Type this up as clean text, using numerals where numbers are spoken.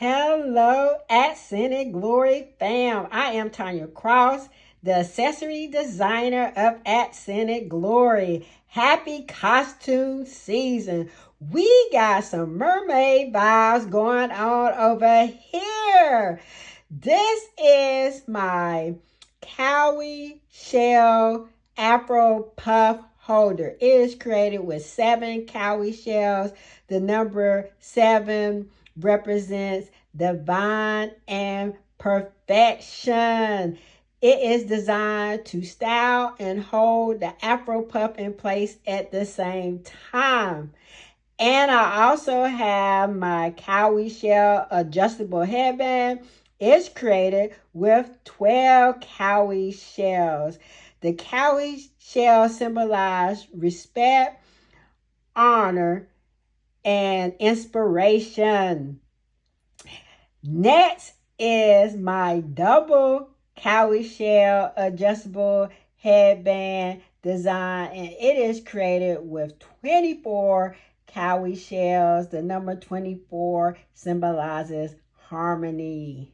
Hello, Accent Glory fam. I am Tonya Cross, the accessory designer of Accent Glory. Happy costume season. We got some mermaid vibes going on over here. This is my Cowie Shell Afro Puff holder. It is created with 7 Cowie shells. The number 7 represents divine and perfection. It is designed to style and hold the Afro puff in place at the same time. And I also have my Cowie Shell adjustable headband. It's created with 12 Cowie shells. The Cowie shell symbolize respect, honor, and inspiration. Next is my double Cowie Shell adjustable headband design, and it is created with 24 Cowie shells. The number 24 symbolizes harmony.